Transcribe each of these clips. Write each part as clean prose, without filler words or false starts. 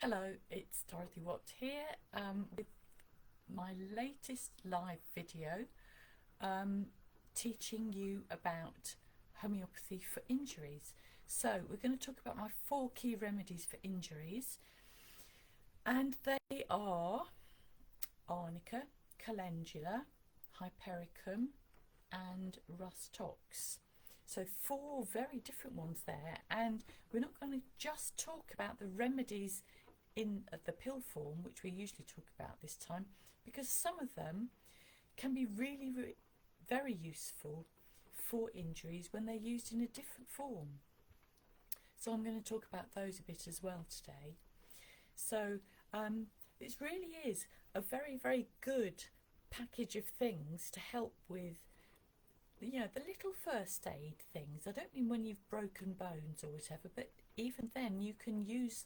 Hello, it's Dorothy Watt here with my latest live video teaching you about homeopathy for injuries. So we're going to talk about my 4 key remedies for injuries, and they are arnica, calendula, hypericum and rustox. So 4 very different ones there, and we're not going to just talk about the remedies in the pill form, which we usually talk about this time, because some of them can be really very useful for injuries when they're used in a different form. So I'm going to talk about those a bit as well today. So it really is a very good package of things to help with, you know, the little first aid things. I don't mean when you've broken bones or whatever, but even then you can use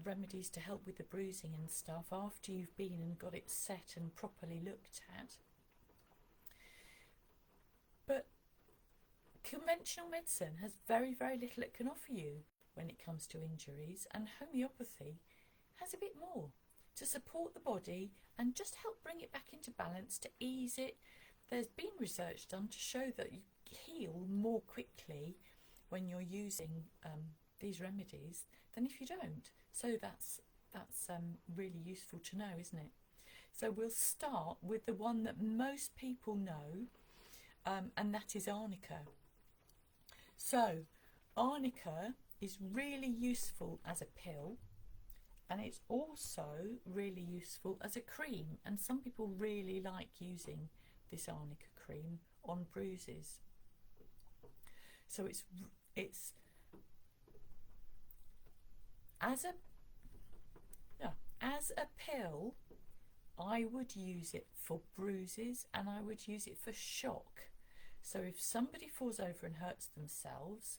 remedies to help with the bruising and stuff after you've been and got it set and properly looked at. But conventional medicine has very little it can offer you when it comes to injuries, and homeopathy has a bit more to support the body and just help bring it back into balance, to ease it. There's been research done to show that you heal more quickly when you're using these remedies than if you don't. So that's really useful to know, isn't it? So we'll start with the one that most people know, and that is arnica. So arnica is really useful as a pill, and it's also really useful as a cream, and some people really like using this arnica cream on bruises. So it's as a pill, I would use it for bruises and I would use it for shock. So if somebody falls over and hurts themselves,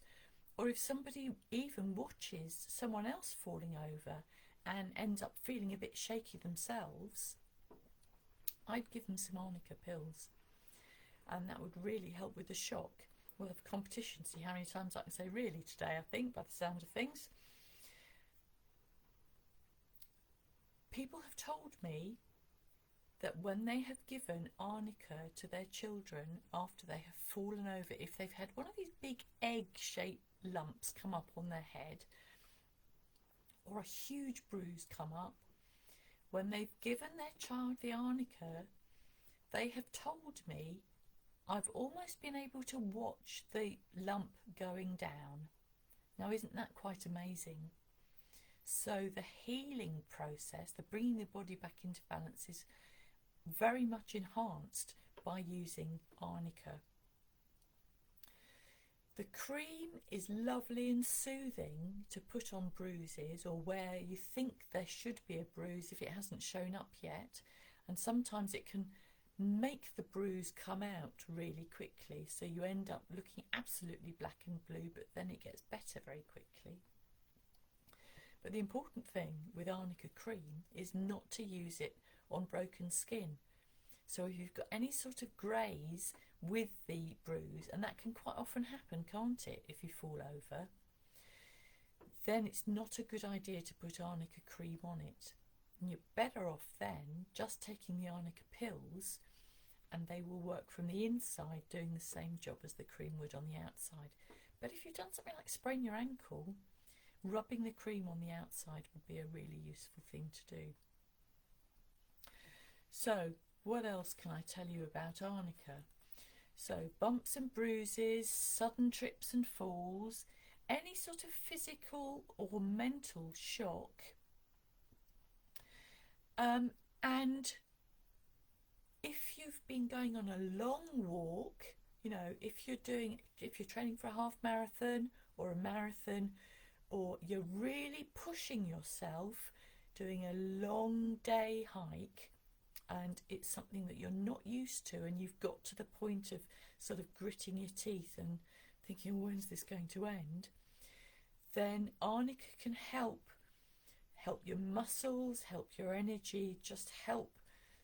or if somebody even watches someone else falling over and ends up feeling a bit shaky themselves, I'd give them some arnica pills, and that would really help with the shock. We'll have a competition, see how many times I can say really today, I think, by the sound of things. People have told me that when they have given arnica to their children after they have fallen over, if they've had one of these big egg-shaped lumps come up on their head, or a huge bruise come up, when they've given their child the arnica, they have told me, I've almost been able to watch the lump going down. Now, isn't that quite amazing? So the healing process, the bringing the body back into balance, is very much enhanced by using arnica. The cream is lovely and soothing to put on bruises, or where you think there should be a bruise if it hasn't shown up yet, and sometimes it can make the bruise come out really quickly, so you end up looking absolutely black and blue, but then it gets better very quickly. But the important thing with arnica cream is not to use it on broken skin. So if you've got any sort of graze with the bruise, and that can quite often happen, can't it, if you fall over, then it's not a good idea to put arnica cream on it. And you're better off then just taking the arnica pills, and they will work from the inside, doing the same job as the cream would on the outside. But if you've done something like sprain your ankle, rubbing the cream on the outside would be a really useful thing to do. So what else can I tell you about arnica? So bumps and bruises, sudden trips and falls, any sort of physical or mental shock, and if you've been going on a long walk, you know, if you're training for a half marathon or a marathon, or you're really pushing yourself, doing a long day hike, and it's something that you're not used to, and you've got to the point of sort of gritting your teeth and thinking, when's this going to end, then arnica can help your muscles, help your energy, just help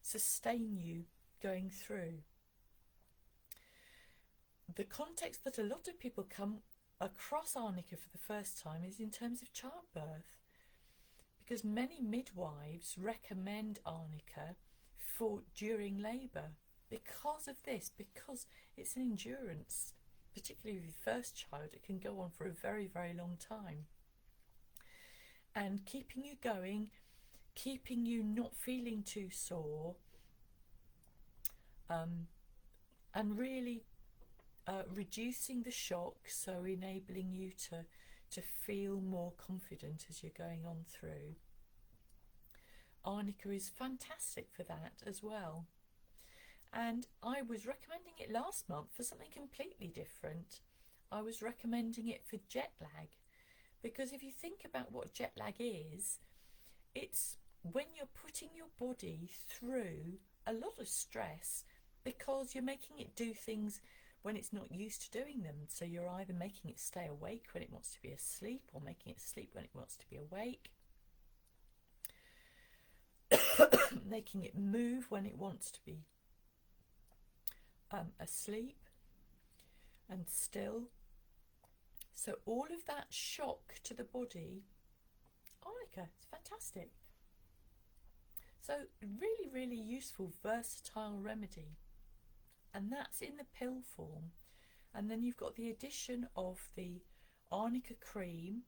sustain you going through. The context that a lot of people come across arnica for the first time is in terms of childbirth. because many midwives recommend arnica for during labour because of this, because it's an endurance, particularly with your first child. It can go on for a very, very long time, and keeping you going, keeping you not feeling too sore, and really reducing the shock, so enabling you to feel more confident as you're going on through. Arnica is fantastic for that as well. And I was recommending it last month for something completely different. I was recommending it for jet lag, because if you think about what jet lag is, it's when you're putting your body through a lot of stress because you're making it do things when it's not used to doing them. So you're either making it stay awake when it wants to be asleep, or making it sleep when it wants to be awake, making it move when it wants to be asleep and still. So all of that shock to the body, arnica, it's fantastic. So really, really useful, versatile remedy. And that's in the pill form. And then you've got the addition of the arnica cream,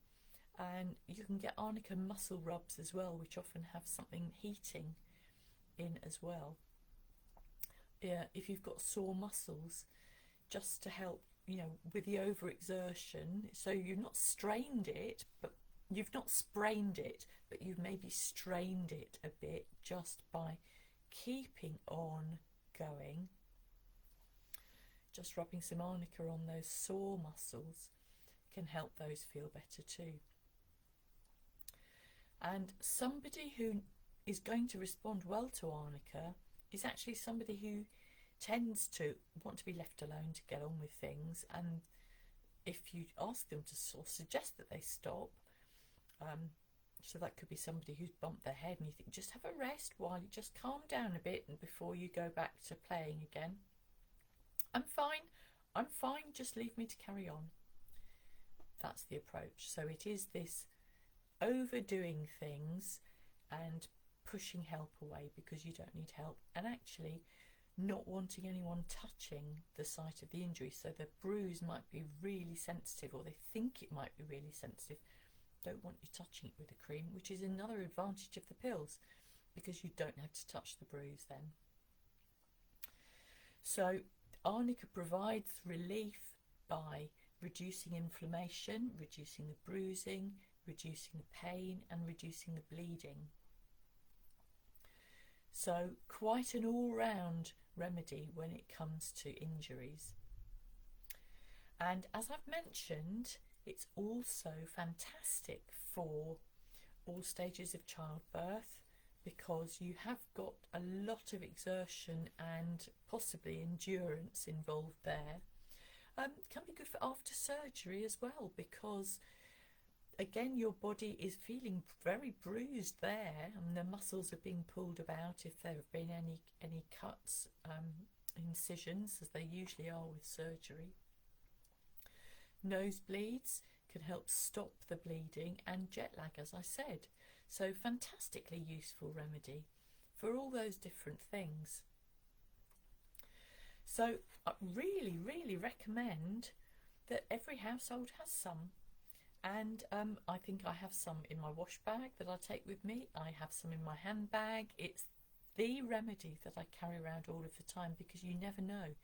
and you can get arnica muscle rubs as well, which often have something heating in as well. Yeah, if you've got sore muscles, just to help, you know, with the overexertion. So you've not strained it, but you've not sprained it, but you've maybe strained it a bit just by keeping on going. Just rubbing some arnica on those sore muscles can help those feel better too. And somebody who is going to respond well to arnica is actually somebody who tends to want to be left alone to get on with things. And if you ask them to sort of suggest that they stop, so that could be somebody who's bumped their head and you think, just have a rest while you just calm down a bit and before you go back to playing again. I'm fine, just leave me to carry on. That's the approach. So it is this overdoing things and pushing help away because you don't need help, and actually not wanting anyone touching the site of the injury. So the bruise might be really sensitive, or they think it might be really sensitive. Don't want you touching it with the cream, which is another advantage of the pills, because you don't have to touch the bruise then. So arnica provides relief by reducing inflammation, reducing the bruising, reducing the pain, and reducing the bleeding. So quite an all-round remedy when it comes to injuries. And as I've mentioned, it's also fantastic for all stages of childbirth, because you have got a lot of exertion and possibly endurance involved there. Can be good for after surgery as well, because again your body is feeling very bruised there, and the muscles are being pulled about if there have been any cuts, incisions, as they usually are with surgery. Nosebleeds can help stop the bleeding, and jet lag, as I said. So fantastically useful remedy for all those different things. So I really, really recommend that every household has some. And I think I have some in my wash bag that I take with me. I have some in my handbag. It's the remedy that I carry around all of the time, because you never know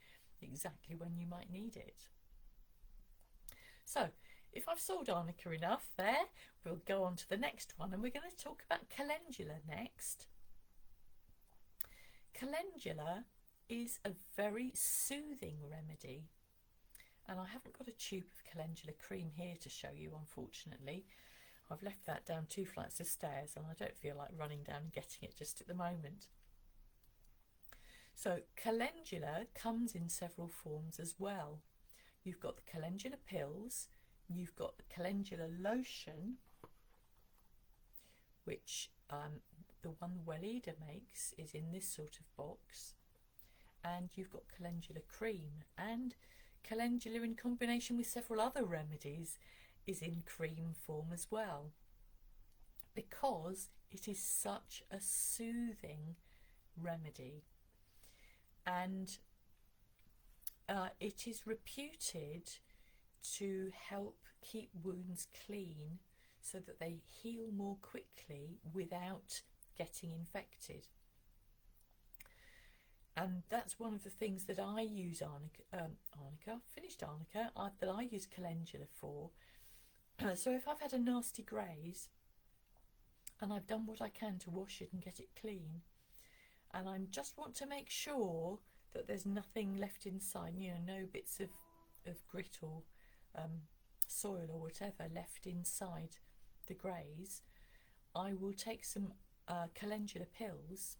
exactly when you might need it. So if I've sold arnica enough there, we'll go on to the next one, and we're going to talk about calendula next. Calendula is a very soothing remedy, and I haven't got a tube of calendula cream here to show you, unfortunately. I've left that down 2 flights of stairs, and I don't feel like running down and getting it just at the moment. So calendula comes in several forms as well. You've got the calendula pills, you've got the calendula lotion, which the one Weleda makes is in this sort of box, and you've got calendula cream, and calendula in combination with several other remedies is in cream form as well. because it is such a soothing remedy, and it is reputed to help keep wounds clean so that they heal more quickly without getting infected. And that's one of the things that I use that I use calendula for. So if I've had a nasty graze and I've done what I can to wash it and get it clean, and I just want to make sure that there's nothing left inside, you know, no bits of grit or soil or whatever left inside the graze, I will take some calendula pills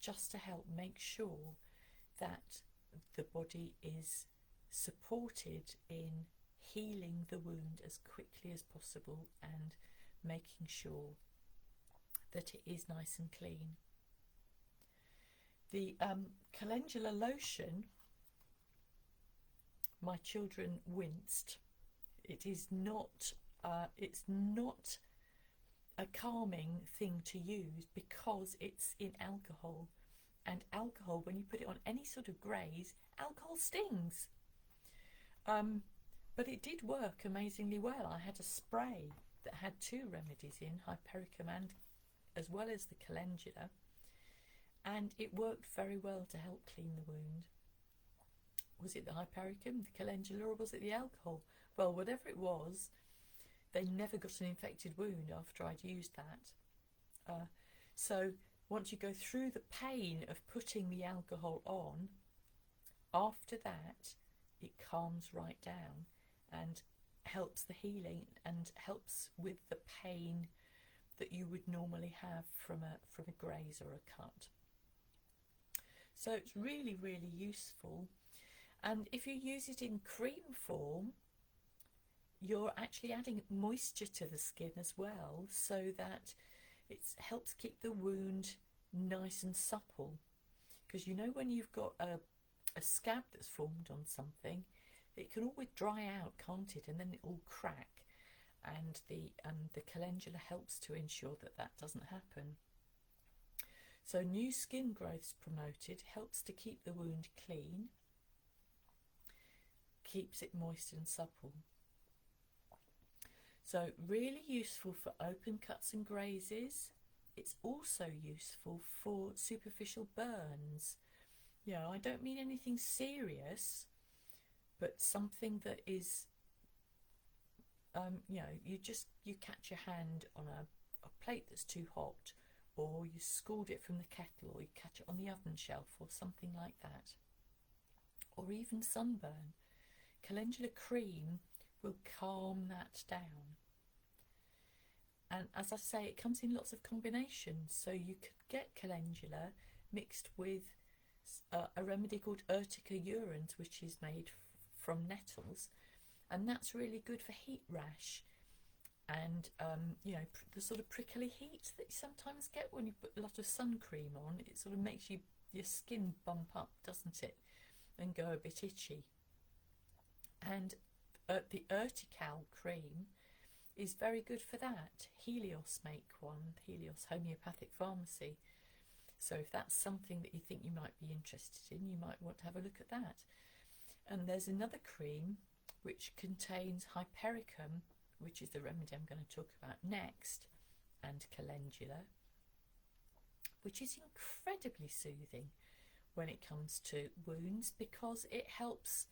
just to help make sure that the body is supported in healing the wound as quickly as possible and making sure that it is nice and clean. The calendula lotion, my children winced. It's not a calming thing to use because it's in alcohol, and alcohol, when you put it on any sort of graze, alcohol stings. But it did work amazingly well. I had a spray that had 2 remedies in, hypericum and as well as the calendula, and it worked very well to help clean the wound. Was it the hypericum, the calendula, or was it the alcohol? Well, whatever it was, they never got an infected wound after I'd used that. So once you go through the pain of putting the alcohol on, after that it calms right down and helps the healing and helps with the pain that you would normally have from a graze or a cut. So it's really, really useful. And if you use it in cream form, you're actually adding moisture to the skin as well, so that it helps keep the wound nice and supple. Because you know, when you've got a scab that's formed on something, it can always dry out, can't it? And then it will crack. And the calendula helps to ensure that that doesn't happen. So new skin growth's promoted, helps to keep the wound clean, keeps it moist and supple. So really useful for open cuts and grazes. It's also useful for superficial burns. You know, I don't mean anything serious, but something that is, you know, you catch your hand on a plate that's too hot, or you scald it from the kettle, or you catch it on the oven shelf or something like that. Or even sunburn. Calendula cream will calm that down. And as I say, it comes in lots of combinations. So you could get calendula mixed with a remedy called Urtica urens, which is made from nettles, and that's really good for heat rash and you know, the sort of prickly heat that you sometimes get when you put a lot of sun cream on. It sort of makes your skin bump up, doesn't it, and go a bit itchy. And the Urtical cream is very good for that. Helios make one, Helios Homeopathic Pharmacy. So if that's something that you think you might be interested in, you might want to have a look at that. And there's another cream which contains hypericum, which is the remedy I'm going to talk about next, and calendula, which is incredibly soothing when it comes to wounds, because it helps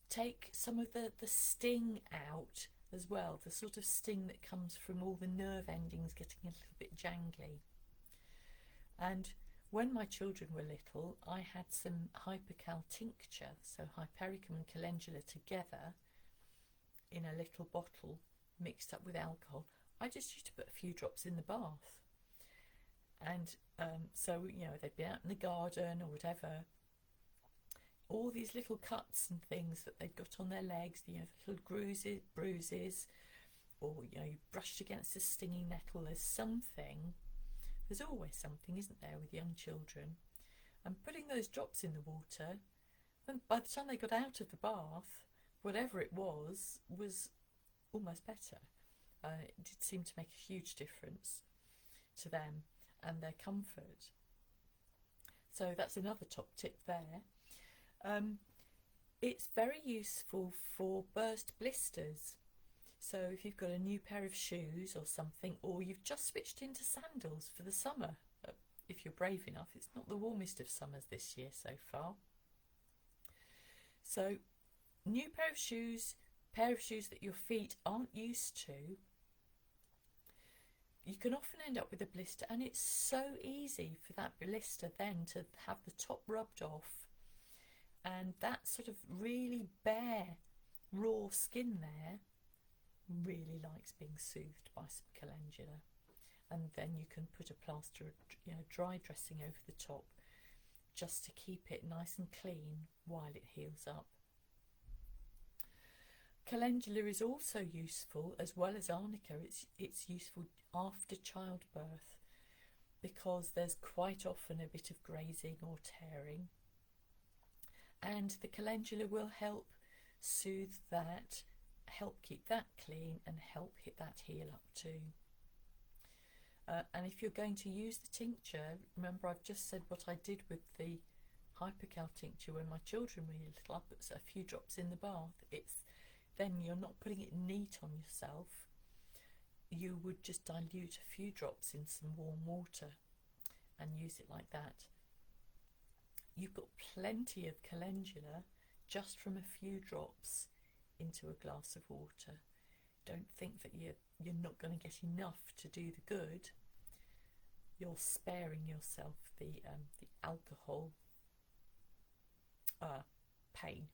take some of the sting out as well, the sort of sting that comes from all the nerve endings getting a little bit jangly. And when my children were little, I had some hypercal tincture, so hypericum and calendula together in a little bottle mixed up with alcohol. I just used to put a few drops in the bath, and so, you know, they'd be out in the garden or whatever, all these little cuts and things that they'd got on their legs, you know, little bruises, or, you know, you brushed against a stinging nettle. There's always something, isn't there, with young children? And putting those drops in the water, and by the time they got out of the bath, whatever it was almost better. it did seem to make a huge difference to them and their comfort. So that's another top tip there. It's very useful for burst blisters. So if you've got a new pair of shoes or something, or you've just switched into sandals for the summer, if you're brave enough, it's not the warmest of summers this year so far. So new pair of shoes that your feet aren't used to, you can often end up with a blister, and it's so easy for that blister then to have the top rubbed off, and that sort of really bare raw skin there really likes being soothed by some calendula. And then you can put a plaster, dry dressing over the top just to keep it nice and clean while it heals up. Calendula is also useful, as well as arnica. It's useful after childbirth because there's quite often a bit of grazing or tearing, and the calendula will help soothe that, help keep that clean, and help hit that heel up too. And if you're going to use the tincture, remember I've just said what I did with the hypercal tincture when my children were little. I put a few drops in the bath. Then you're not putting it neat on yourself. You would just dilute a few drops in some warm water and use it like that. You've got plenty of calendula just from a few drops into a glass of water. Don't think that you're not going to get enough to do the good. You're sparing yourself the alcohol pain,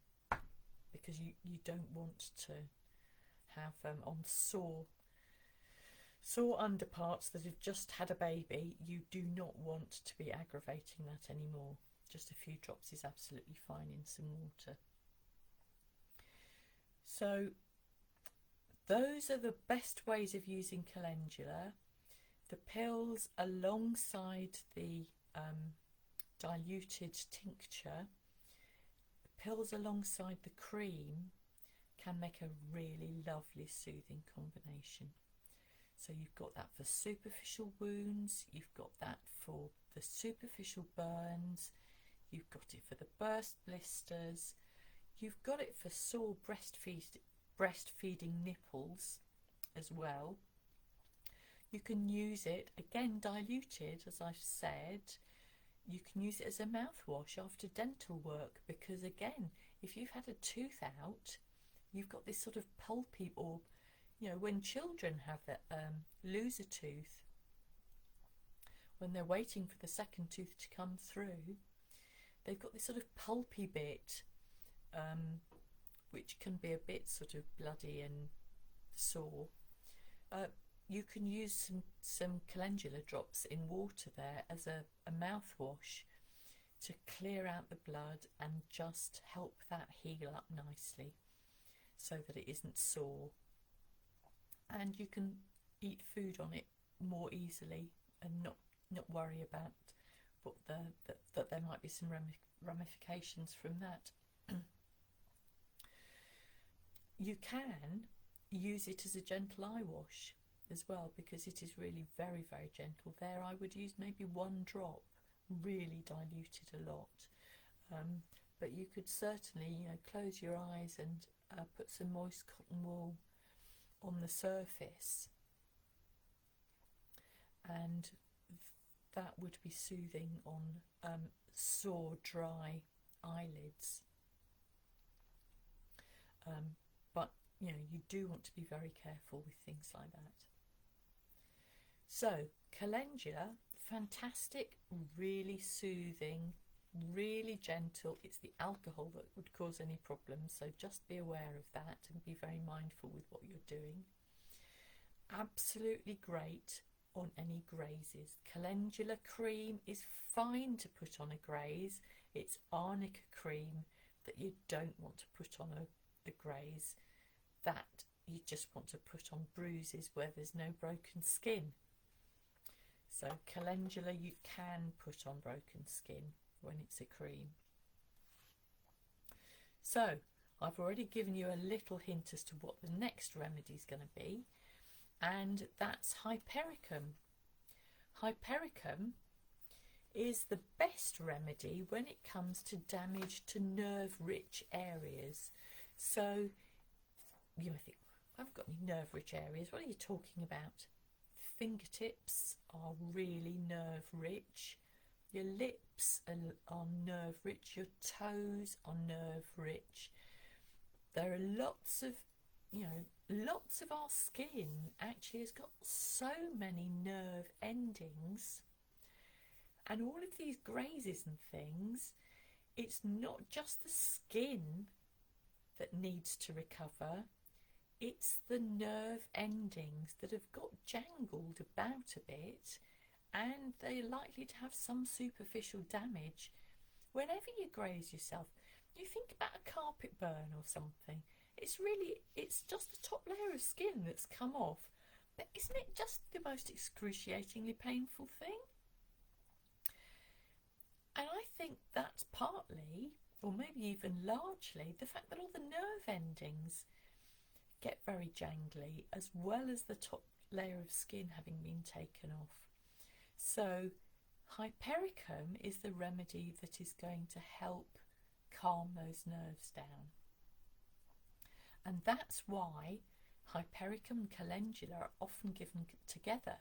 because you don't want to have on sore underparts that have just had a baby. You do not want to be aggravating that anymore. Just a few drops is absolutely fine in some water. So those are the best ways of using calendula. The pills alongside the diluted tincture, the pills alongside the cream can make a really lovely soothing combination. So you've got that for superficial wounds, you've got that for the superficial burns, you've got it for the burst blisters, you've got it for sore breastfeeding nipples as well. You can use it, again diluted, as I've said. You can use it as a mouthwash after dental work, because again, if you've had a tooth out, you've got this sort of pulpy, or when children have that lose a tooth, when they're waiting for the second tooth to come through, they've got this sort of pulpy bit, which can be a bit sort of bloody and sore. You can use some calendula drops in water there as a mouthwash to clear out the blood and just help that heal up nicely so that it isn't sore. And you can eat food on it more easily and not worry about that there might be some ramifications from that. You can use it as a gentle eye wash as well, because it is really very, very gentle. There I would use maybe one drop, really diluted a lot. But you could certainly close your eyes and put some moist cotton wool on the surface, and that would be soothing on sore, dry eyelids. But you do want to be very careful with things like that. So calendula, fantastic, really soothing, really gentle. It's the alcohol that would cause any problems, so just be aware of that and be very mindful with what you're doing. Absolutely great on any grazes. Calendula cream is fine to put on a graze. It's arnica cream that you don't want to put on a graze, that you just want to put on bruises where there's no broken skin. So calendula you can put on broken skin when it's a cream. So I've already given you a little hint as to what the next remedy is going to be, and that's hypericum. Hypericum is the best remedy when it comes to damage to nerve-rich areas. So you might think, I've got any nerve-rich areas. What are you talking about? Fingertips are really nerve-rich. Your lips are nerve-rich. Your toes are nerve-rich. There are lots of our skin actually has got so many nerve endings, and all of these grazes and things, it's not just the skin that needs to recover, it's the nerve endings that have got jangled about a bit, and they're likely to have some superficial damage. Whenever you graze yourself, you think about a carpet burn or something. It's just the top layer of skin that's come off. But isn't it just the most excruciatingly painful thing? And I think that's partly, or maybe even largely, the fact that all the nerve endings get very jangly, as well as the top layer of skin having been taken off. So hypericum is the remedy that is going to help calm those nerves down. And that's why hypericum and calendula are often given together.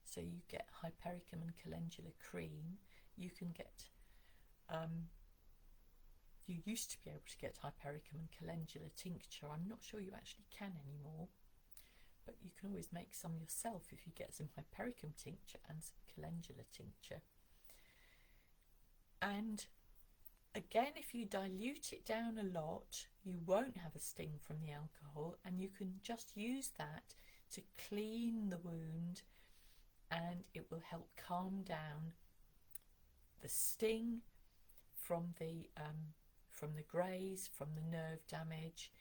So you get hypericum and calendula cream. You can get, you used to be able to get hypericum and calendula tincture. I'm not sure you actually can anymore, but you can always make some yourself if you get some hypericum tincture and some calendula tincture. And again, if you dilute it down a lot, you won't have a sting from the alcohol, and you can just use that to clean the wound, and it will help calm down the sting from the graze, from the nerve damage,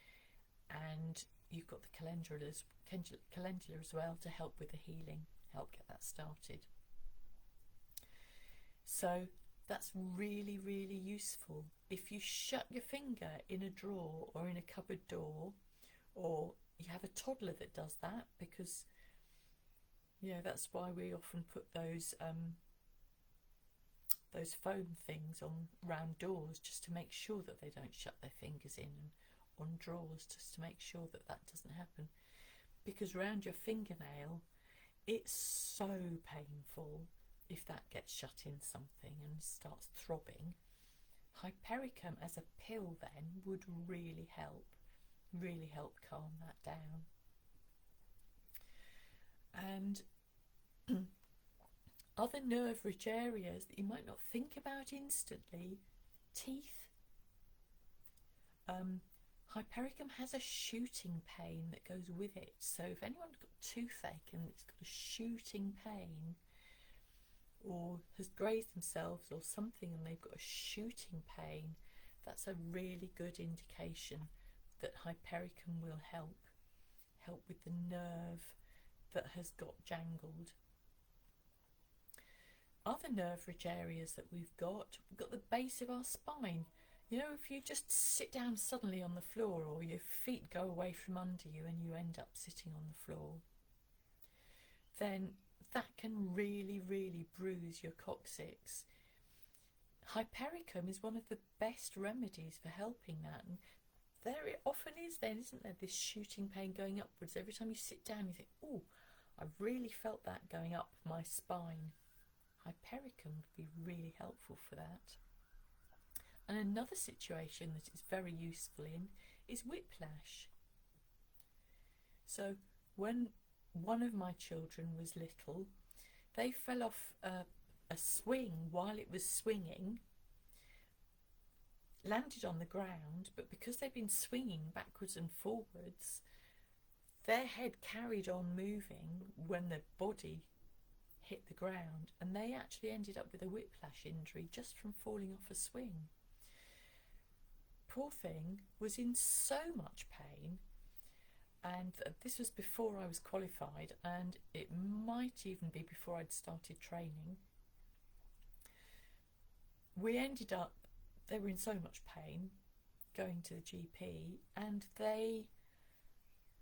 and you've got the calendula as well to help with the healing, help get that started. So that's really, really useful. If you shut your finger in a drawer or in a cupboard door, or you have a toddler that does that, because that's why we often put those foam things on round doors, just to make sure that they don't shut their fingers in, and on drawers just to make sure that that doesn't happen, because round your fingernail it's so painful if that gets shut in something and starts throbbing. Hypericum as a pill then would really help calm that down. And other nerve-rich areas that you might not think about instantly, teeth. Hypericum has a shooting pain that goes with it. So if anyone's got toothache and it's got a shooting pain, or has grazed themselves or something and they've got a shooting pain, that's a really good indication that hypericum will help with the nerve that has got jangled. Other nerve-rich areas that we've got the base of our spine. If you just sit down suddenly on the floor, or your feet go away from under you and you end up sitting on the floor, then that can really, really bruise your coccyx. Hypericum is one of the best remedies for helping that. And there it often is then, isn't there, this shooting pain going upwards. Every time you sit down you think, oh, I've really felt that going up my spine. Hypericum would be really helpful for that. And another situation that it's very useful in is whiplash. So when one of my children was little, they fell off a swing while it was swinging, landed on the ground, but because they'd been swinging backwards and forwards, their head carried on moving when the body hit the ground, and they actually ended up with a whiplash injury just from falling off a swing. Poor thing was in so much pain, and this was before I was qualified, and it might even be before I'd started training. They were in so much pain going to the GP, and they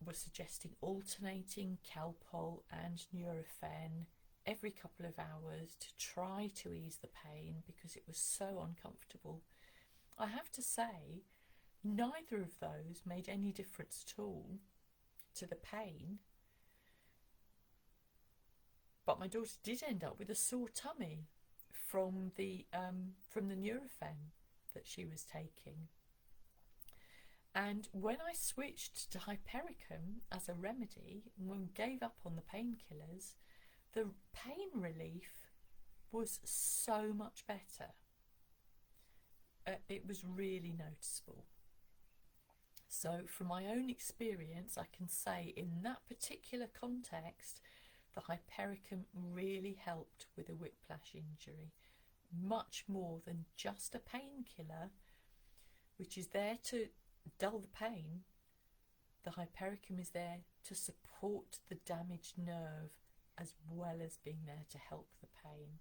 were suggesting alternating Calpol and Nurofen every couple of hours to try to ease the pain because it was so uncomfortable. I have to say, neither of those made any difference at all to the pain, but my daughter did end up with a sore tummy from the Nurofen that she was taking. And when I switched to hypericum as a remedy and gave up on the painkillers, the pain relief was so much better. It was really noticeable. So from my own experience, I can say in that particular context, the hypericum really helped with a whiplash injury, much more than just a painkiller, which is there to dull the pain. The hypericum is there to support the damaged nerve as well as being there to help the pain.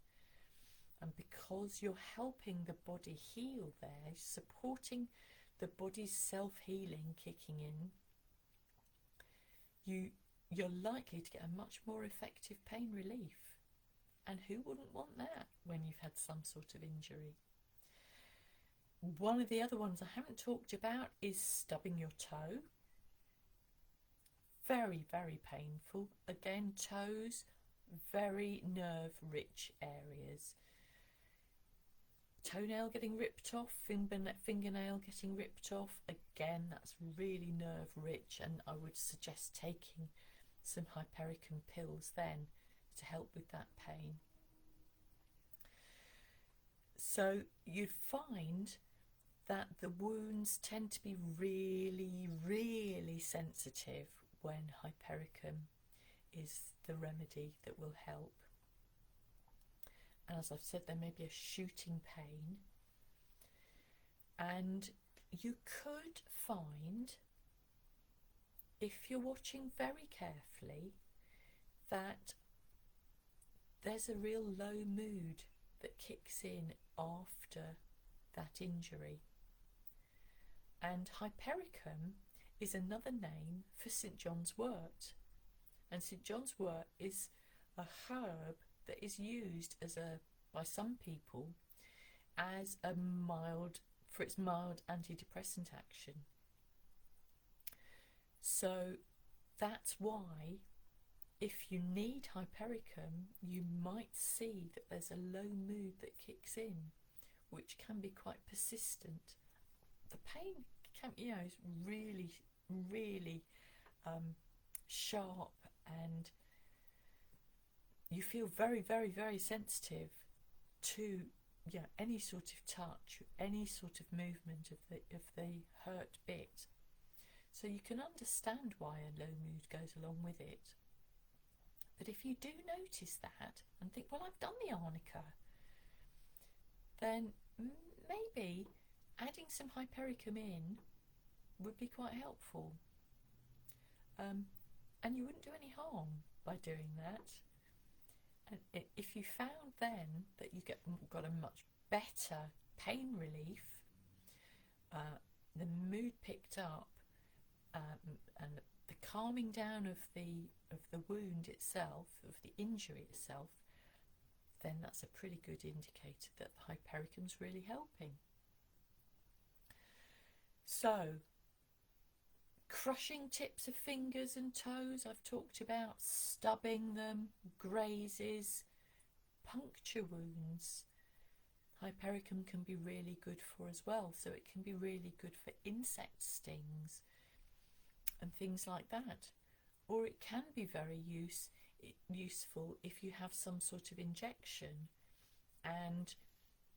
And because you're helping the body heal there, supporting the body's self-healing kicking in, you're likely to get a much more effective pain relief. And who wouldn't want that when you've had some sort of injury? One of the other ones I haven't talked about is stubbing your toe. Very, very painful. Again, toes, very nerve-rich areas. Toenail getting ripped off, fingernail getting ripped off. Again, that's really nerve-rich, and I would suggest taking some hypericum pills then to help with that pain. So you'd find that the wounds tend to be really, really sensitive when hypericum is the remedy that will help. And as I've said, there may be a shooting pain. And you could find, if you're watching very carefully, that there's a real low mood that kicks in after that injury. And hypericum is another name for St. John's wort. And St. John's wort is a herb that is used by some people as for its mild antidepressant action. So that's why if you need hypericum, you might see that there's a low mood that kicks in, which can be quite persistent. The pain can, is really, really sharp, and you feel very, very, very sensitive to any sort of touch, any sort of movement of the hurt bit. So you can understand why a low mood goes along with it. But if you do notice that and think, well, I've done the arnica, then maybe adding some hypericum in would be quite helpful. And you wouldn't do any harm by doing that. And if you found then that you got a much better pain relief, the mood picked up, and the calming down of the wound itself, of the injury itself, then that's a pretty good indicator that the hypericum's really helping. So, crushing tips of fingers and toes, I've talked about, stubbing them, grazes, puncture wounds. Hypericum can be really good for as well, so it can be really good for insect stings and things like that. Or it can be very useful if you have some sort of injection and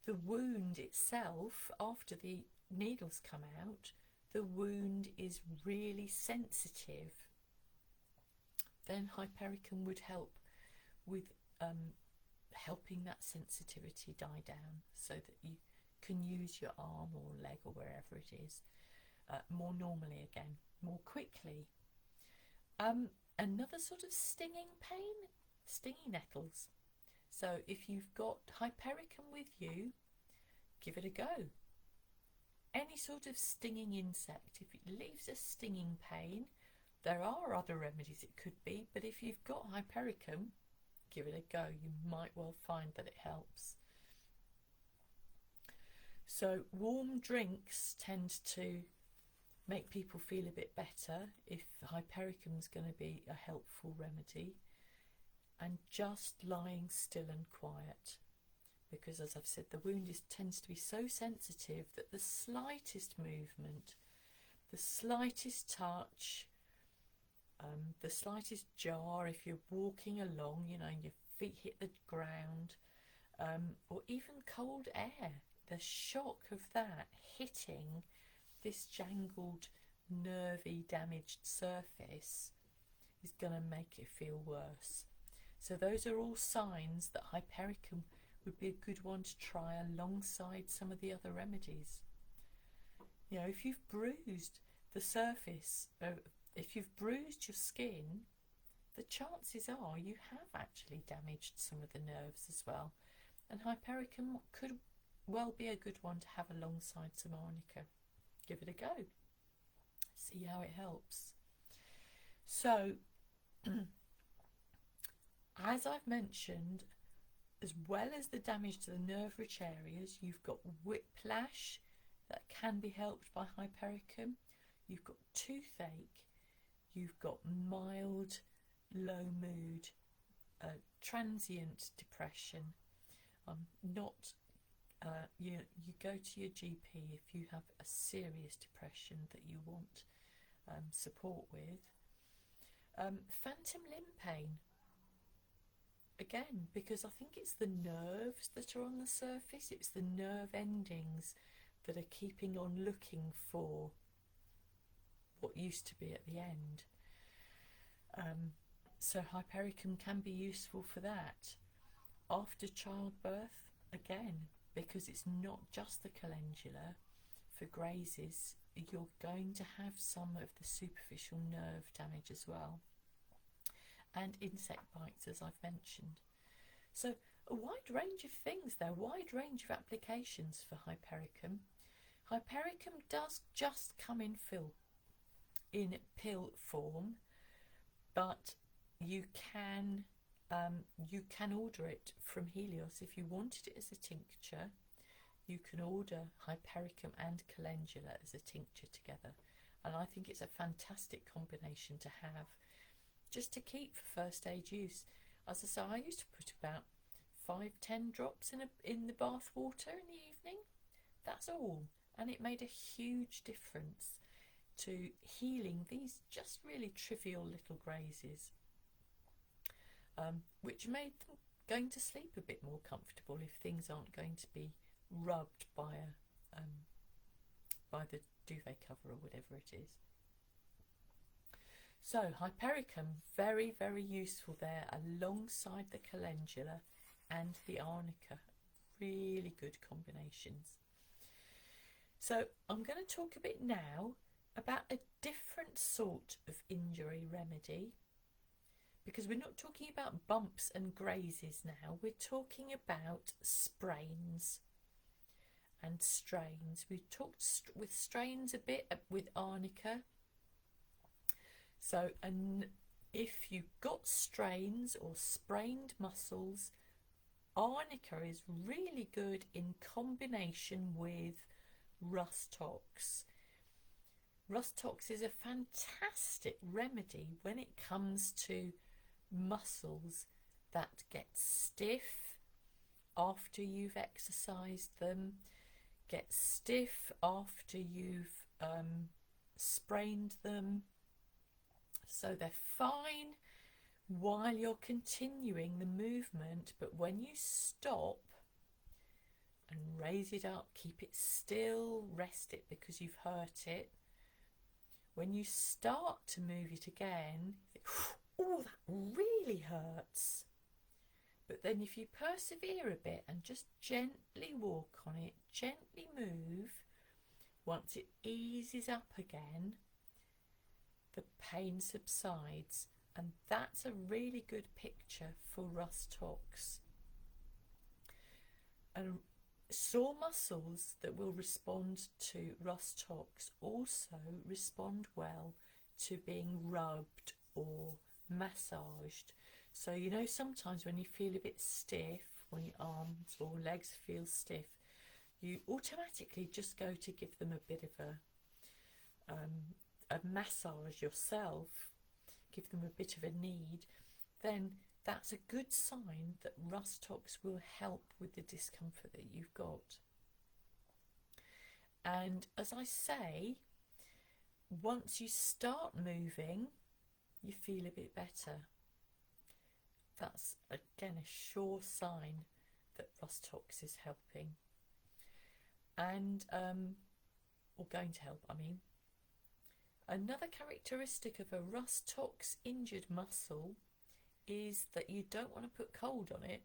the wound itself, after the needles come out, the wound is really sensitive. Then hypericum would help with helping that sensitivity die down so that you can use your arm or leg or wherever it is more normally again, more quickly. Another sort of stinging pain, stingy nettles. So if you've got hypericum with you, give it a go. Any sort of stinging insect, if it leaves a stinging pain, There are other remedies it could be, but if you've got hypericum, give it a go. You might well find that it helps. So warm drinks tend to make people feel a bit better if hypericum is going to be a helpful remedy. And just lying still and quiet, because as I've said, the wound tends to be so sensitive that the slightest movement, the slightest touch, the slightest jar, if you're walking along, you know, your feet hit the ground, or even cold air, the shock of that hitting this jangled, nervy, damaged surface is going to make it feel worse. So those are all signs that hypericum would be a good one to try alongside some of the other remedies. You know, if you've bruised the surface, if you've bruised your skin, the chances are you have actually damaged some of the nerves as well. And hypericum could well be a good one to have alongside some arnica. Give it a go. See how it helps. So, as I've mentioned, as well as the damage to the nerve-rich areas, you've got whiplash that can be helped by hypericum. You've got toothache. You've got mild, low mood, transient depression. You go to your GP if you have a serious depression that you want support with. Phantom limb pain. Again, because I think it's the nerves that are on the surface, it's the nerve endings that are keeping on looking for what used to be at the end. So hypericum can be useful for that. After childbirth, again, because it's not just the calendula, for grazes, you're going to have some of the superficial nerve damage as well. And insect bites, as I've mentioned. So a wide range of things there, wide range of applications for hypericum. Hypericum does just come in pill form, but you can order it from Helios. If you wanted it as a tincture, you can order hypericum and calendula as a tincture together, and I think it's a fantastic combination to have, just to keep for first aid use. As I say, I used to put about 5-10 drops in the bath water in the evening. That's all, and it made a huge difference to healing these just really trivial little grazes, which made them going to sleep a bit more comfortable if things aren't going to be rubbed by the duvet cover or whatever it is. So hypericum, very, very useful there alongside the calendula and the arnica. Really good combinations. So I'm going to talk a bit now about a different sort of injury remedy, because we're not talking about bumps and grazes now, we're talking about sprains and strains. We talked with strains a bit with arnica. So, and if you've got strains or sprained muscles, arnica is really good in combination with Rustox. Rustox is a fantastic remedy when it comes to muscles that get stiff after you've exercised them, get stiff after you've sprained them. So they're fine while you're continuing the movement, but when you stop and raise it up, keep it still, rest it because you've hurt it. When you start to move it again, oh, that really hurts. But then if you persevere a bit and just gently walk on it, gently move, once it eases up again, the pain subsides, and that's a really good picture for Rustox. And sore muscles that will respond to Rustox also respond well to being rubbed or massaged. So you know, sometimes when you feel a bit stiff, when your arms or legs feel stiff, you automatically just go to give them a bit of a massage yourself, give them a bit of a knead. Then that's a good sign that rust tox will help with the discomfort that you've got. And as I say, once you start moving, you feel a bit better. That's again a sure sign that rust tox is helping, and or going to help, I mean. Another characteristic of a rust tox injured muscle is that you don't want to put cold on it.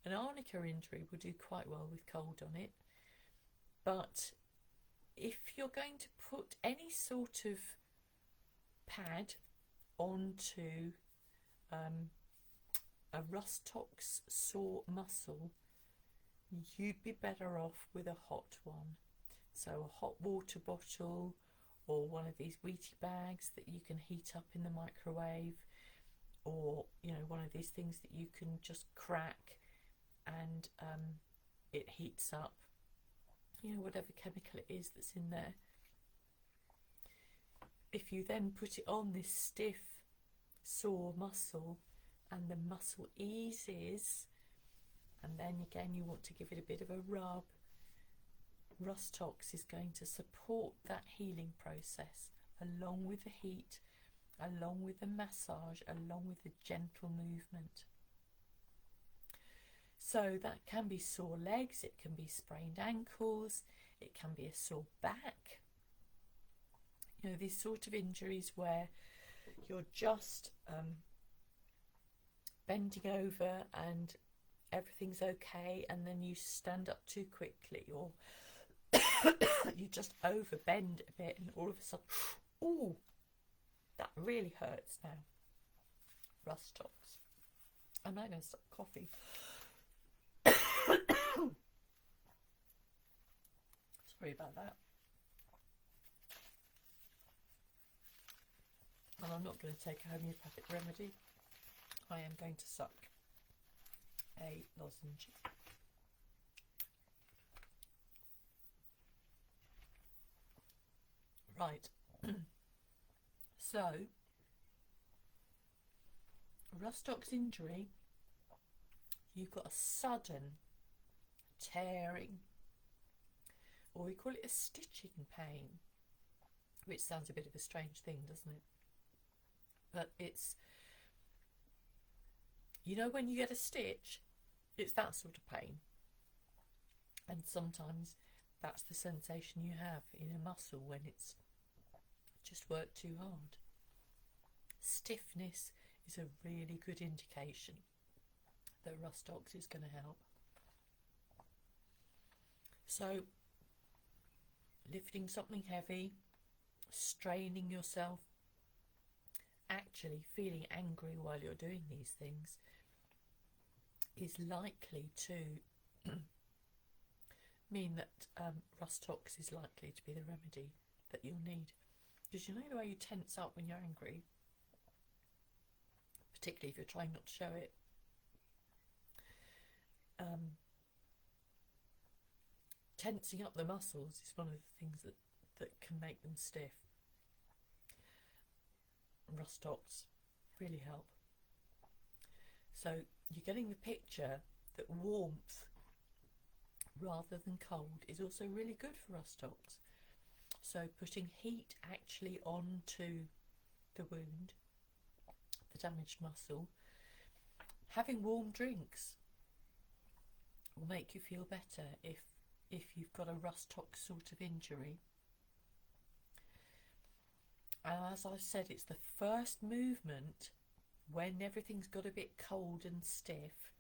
An arnica injury will do quite well with cold on it, but if you're going to put any sort of pad onto a rust tox sore muscle, you'd be better off with a hot one. So a hot water bottle, or one of these wheaty bags that you can heat up in the microwave, or you know, one of these things that you can just crack and it heats up, you know, whatever chemical it is that's in there. If you then put it on this stiff sore muscle and the muscle eases, and then again you want to give it a bit of a rub, rust tox is going to support that healing process along with the heat, along with the massage, along with the gentle movement. So that can be sore legs, it can be sprained ankles, it can be a sore back. You know, these sort of injuries where you're just bending over and everything's okay, and then you stand up too quickly, or you just overbend a bit and all of a sudden, ooh, that really hurts now. Rust tox. I'm not going to stop coughing. Sorry about that. And I'm not going to take a homeopathic remedy. I am going to suck a lozenge. Right. So, rust tox injury, you've got a sudden tearing, or we call it a stitching pain, which sounds a bit of a strange thing, doesn't it? But it's, you know, when you get a stitch, it's that sort of pain. And sometimes that's the sensation you have in a muscle when it's just worked too hard. Stiffness is a really good indication that rust tox is going to help. So, lifting something heavy, straining yourself, actually feeling angry while you're doing these things is likely to mean that rust tox is likely to be the remedy that you'll need. Because you know the way you tense up when you're angry, particularly if you're trying not to show it. Tensing up the muscles is one of the things that can make them stiff. Rust tox really help. So you're getting the picture that warmth rather than cold is also really good for rust tox. So putting heat actually onto the wound, the damaged muscle, having warm drinks will make you feel better if you've got a rust tox sort of injury. And as I said, it's the first movement when everything's got a bit cold and stiff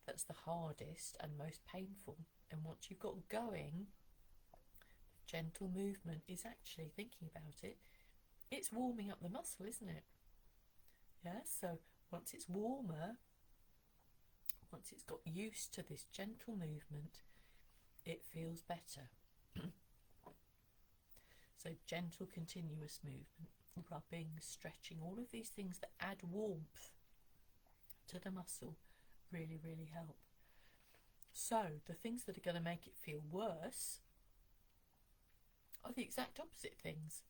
that's the hardest and most painful. And once you've got going, gentle movement is actually, thinking about it, it's warming up the muscle, isn't it? Yeah, so once it's warmer, once it's got used to this gentle movement, it feels better. So gentle, continuous movement. rubbing, stretching, all of these things that add warmth to the muscle really, really help. So the things that are going to make it feel worse are the exact opposite things.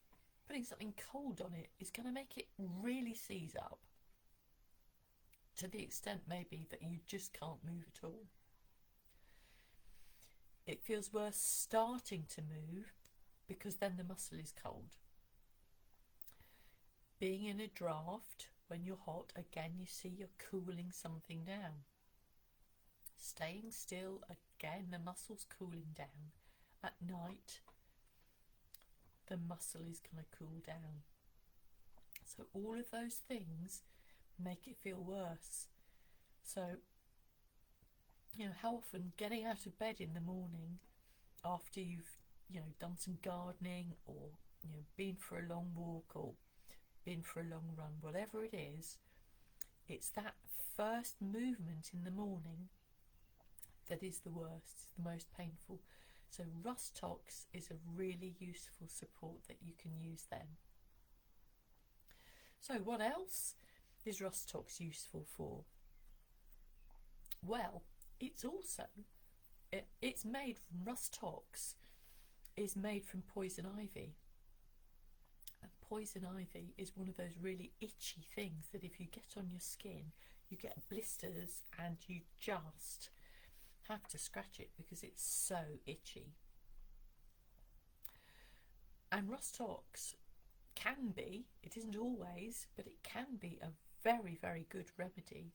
Putting something cold on it is going to make it really seize up, to the extent maybe that you just can't move at all. It feels worse starting to move because then the muscle is cold. Being in a draft when you're hot, again you see you're cooling something down. Staying still, again the muscle's cooling down. At night, the muscle is going to cool down. So all of those things make it feel worse. So, you know, how often getting out of bed in the morning after you've, you know, done some gardening, or, you know, been for a long walk, or been for a long run, whatever it is, it's that first movement in the morning that is the worst, the most painful. So Rust Tox is a really useful support that you can use then. So what else is Rust Tox useful for? Well, it's made from Rust Tox is made from poison ivy. And poison ivy is one of those really itchy things that if you get on your skin, you get blisters and you just have to scratch it because it's so itchy. And Rust Tox can be, it isn't always, but it can be a very, very good remedy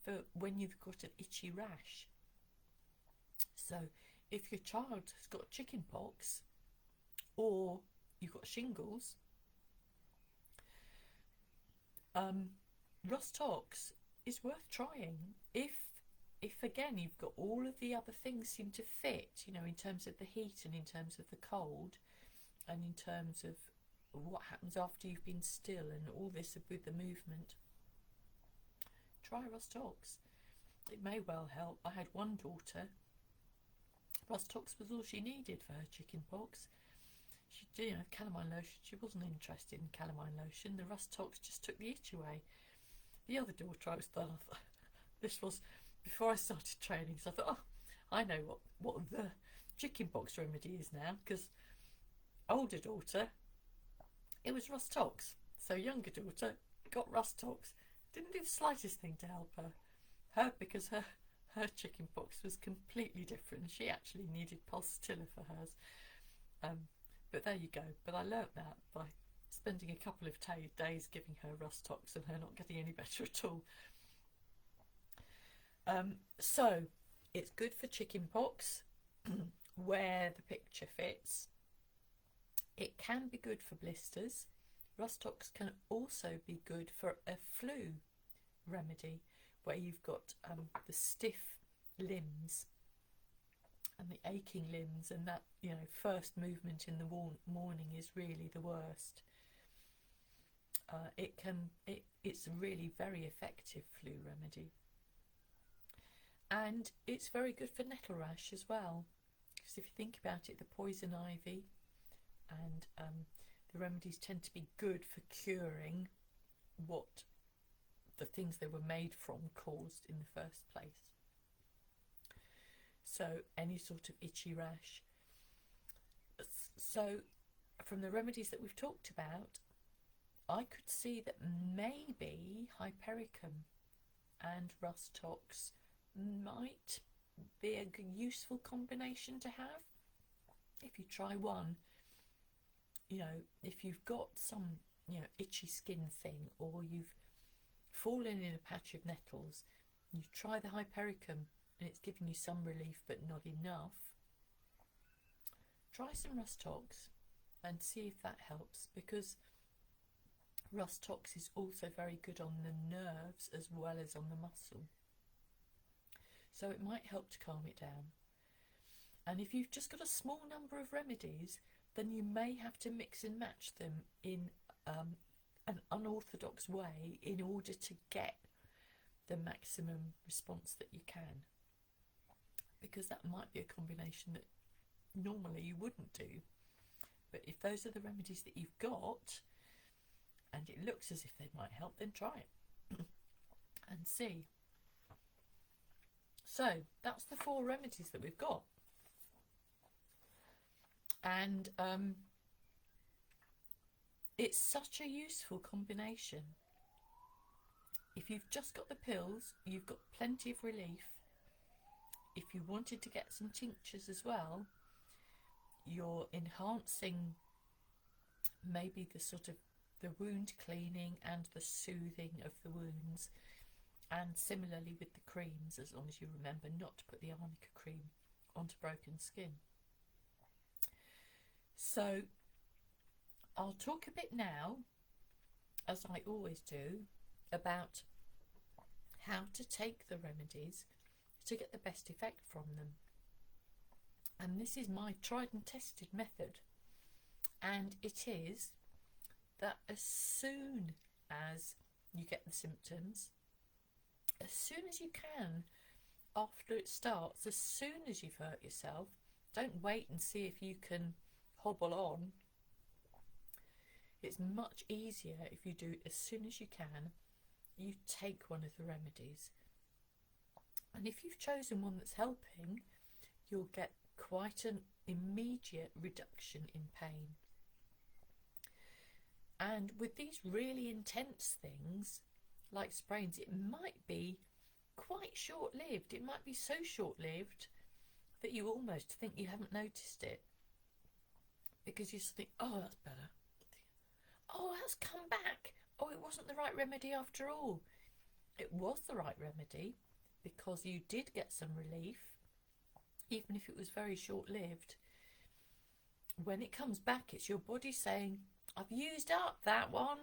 for when you've got an itchy rash. So if your child has got chicken pox or you've got shingles, Rust Tox is worth trying if again you've got all of the other things seem to fit, you know, in terms of the heat and in terms of the cold and in terms of what happens after you've been still and all this with the movement. Try Rust Tox. It may well help. I had one daughter, Rust Tox was all she needed for her chicken pox. She did, you know, calamine lotion. She wasn't interested in calamine lotion. The Rust Tox just took the itch away. The other daughter, I was done. This was before I started training, so I thought, oh, I know what the chicken pox remedy is now, because older daughter, it was Rust Tox. So younger daughter got Rust Tox. Didn't do the slightest thing to help her because her chicken pox was completely different. She actually needed pulsatilla for hers. But there you go. But I learnt that by spending a couple of days giving her Rust Tox and her not getting any better at all. So it's good for chicken pox where the picture fits. It can be good for blisters. Rust Tox can also be good for a flu remedy where you've got the stiff limbs and the aching limbs, and that, you know, first movement in the morning is really the worst. It's a really very effective flu remedy. And it's very good for nettle rash as well, because if you think about it, the poison ivy and the remedies tend to be good for curing what the things they were made from caused in the first place. So any sort of itchy rash. So from the remedies that we've talked about, I could see that maybe hypericum and Rust Tox might be a useful combination to have. If you try one, you know, if you've got some, you know, itchy skin thing, or you've fallen in a patch of nettles, you try the hypericum and it's giving you some relief but not enough, try some Rust Tox and see if that helps, because Rust Tox is also very good on the nerves as well as on the muscle. So it might help to calm it down. And if you've just got a small number of remedies, then you may have to mix and match them in an unorthodox way in order to get the maximum response that you can. Because that might be a combination that normally you wouldn't do. But if those are the remedies that you've got, and it looks as if they might help, then try it and see. So that's the 4 remedies that we've got. And it's such a useful combination. If you've just got the pills, you've got plenty of relief. If you wanted to get some tinctures as well, you're enhancing maybe the sort of the wound cleaning and the soothing of the wounds. And similarly with the creams, as long as you remember not to put the arnica cream onto broken skin. So I'll talk a bit now, as I always do, about how to take the remedies to get the best effect from them. And this is my tried and tested method, and it is that as soon as you get the symptoms, as soon as you can after it starts, as soon as you've hurt yourself, don't wait and see if you can hobble on. It's much easier if you do it as soon as you can. You take one of the remedies, and if you've chosen one that's helping, you'll get quite an immediate reduction in pain. And with these really intense things like sprains, it might be quite short-lived. It might be so short-lived that you almost think you haven't noticed it, because you just think, oh, that's better. Oh, that's come back. Oh, it wasn't the right remedy after all. It was the right remedy because you did get some relief, even if it was very short-lived. When it comes back, it's your body saying, I've used up that one.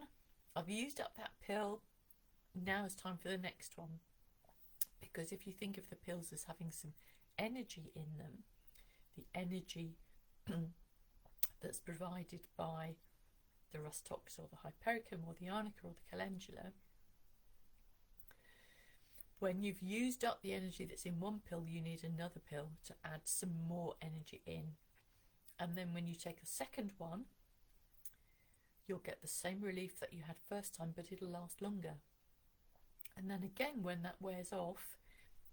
I've used up that pill. Now it's time for the next one. Because if you think of the pills as having some energy in them, the energy that's provided by the rus tox or the hypericum or the arnica or the calendula, when you've used up the energy that's in one pill, you need another pill to add some more energy in. And then when you take a second one, you'll get the same relief that you had first time, but it'll last longer. And then again, when that wears off,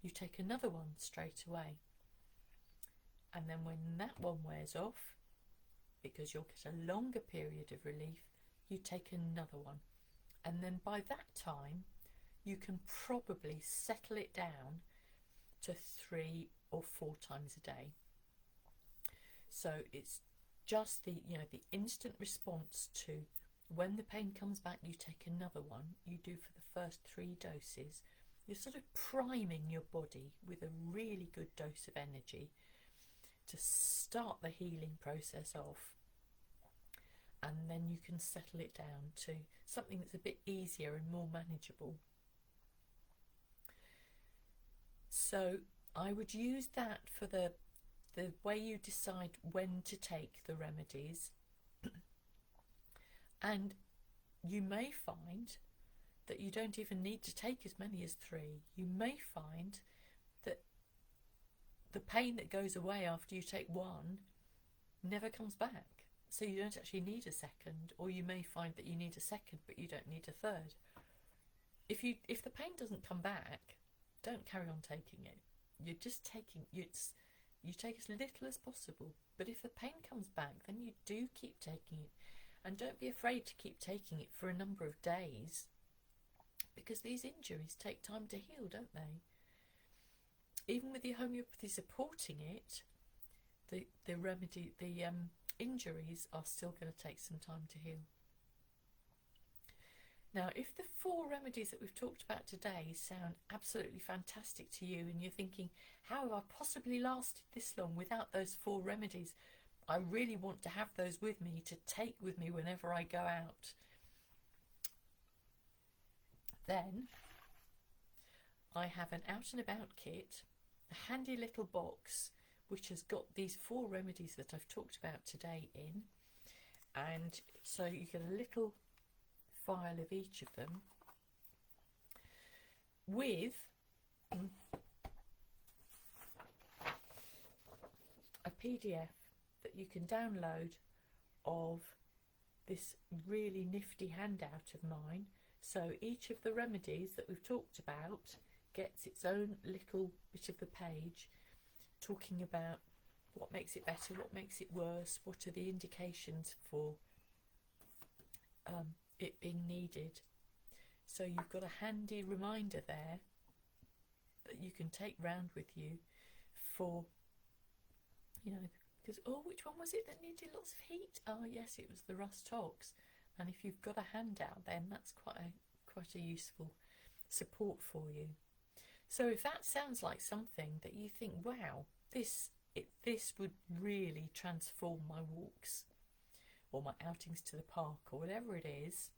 you take another one straight away. And then when that one wears off, because you'll get a longer period of relief, you take another one. And then by that time, you can probably settle it down to 3 or 4 times a day. So it's just the instant response to when the pain comes back, you take another one. You do for the first 3 doses. You're sort of priming your body with a really good dose of energy to start the healing process off. And then you can settle it down to something that's a bit easier and more manageable. So I would use that for the way you decide when to take the remedies. And you may find that you don't even need to take as many as 3. You may find that the pain that goes away after you take one never comes back. So you don't actually need a second, or you may find that you need a second but you don't need a third. If the pain doesn't come back, don't carry on taking it. You're just taking you take as little as possible. But if the pain comes back, then you do keep taking it. And don't be afraid to keep taking it for a number of days, because these injuries take time to heal, don't they? Even with the homeopathy supporting it, the injuries are still going to take some time to heal. Now, if the 4 remedies that we've talked about today sound absolutely fantastic to you, and you're thinking, how have I possibly lasted this long without those 4 remedies? I really want to have those with me, to take with me whenever I go out. Then I have an out and about kit, a handy little box which has got these 4 remedies that I've talked about today in, and so you get a little file of each of them with a PDF that you can download of this really nifty handout of mine. So each of the remedies that we've talked about gets its own little bit of the page talking about what makes it better, what makes it worse, what are the indications for it being needed. So you've got a handy reminder there that you can take round with you for, you know, because, oh, which one was it that needed lots of heat? Oh yes, it was the rust tox. And if you've got a handout, then that's quite a useful support for you. So if that sounds like something that you think, wow, this would really transform my walks or my outings to the park or whatever it is,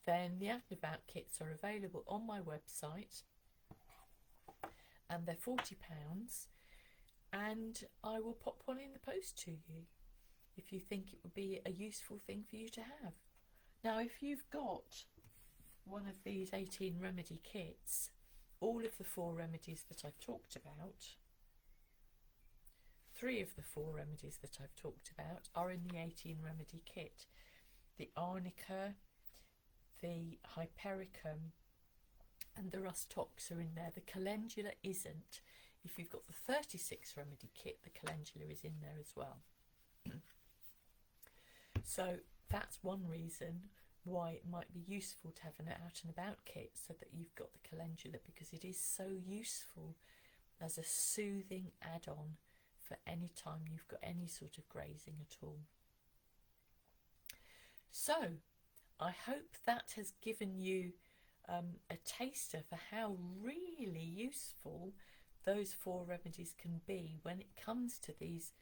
then the Out and About kits are available on my website, and they're £40, and I will pop one in the post to you if you think it would be a useful thing for you to have. Now, if you've got one of these 18 remedy kits, all of the 4 remedies that I've talked about, 3 of the 4 remedies that I've talked about are in the 18 remedy kit. The arnica, the hypericum and the rust tox are in there. The calendula isn't. If you've got the 36 remedy kit, the calendula is in there as well. So that's one reason why it might be useful to have an Out and About kit, so that you've got the calendula, because it is so useful as a soothing add-on for any time you've got any sort of grazing at all. So I hope that has given you a taster for how really useful those 4 remedies can be when it comes to these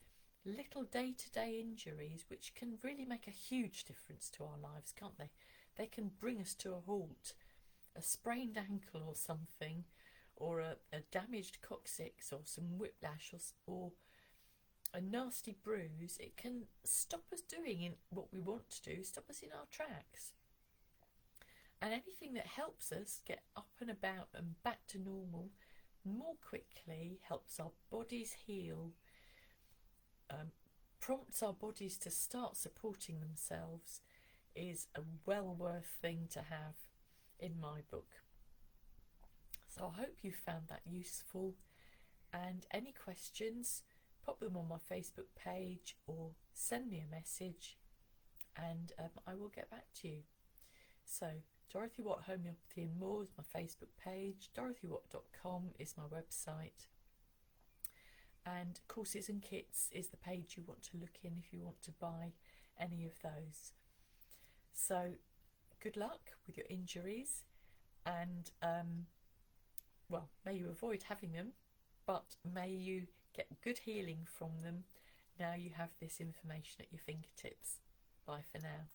little day-to-day injuries, which can really make a huge difference to our lives, can't they? They can bring us to a halt. A sprained ankle or something, or a damaged coccyx, or some whiplash, or a nasty bruise, it can stop us doing what we want to do, stop us in our tracks. And anything that helps us get up and about and back to normal more quickly, helps our bodies heal, prompts our bodies to start supporting themselves, is a well worth thing to have in my book. So I hope you found that useful, and any questions, pop them on my Facebook page or send me a message, and I will get back to you. So Dorothy Watt Homeopathy and More is my Facebook page, dorothywatt.com is my website, and Courses and Kits is the page you want to look in if you want to buy any of those. So good luck with your injuries, and well, may you avoid having them, but may you get good healing from them now you have this information at your fingertips. Bye for now.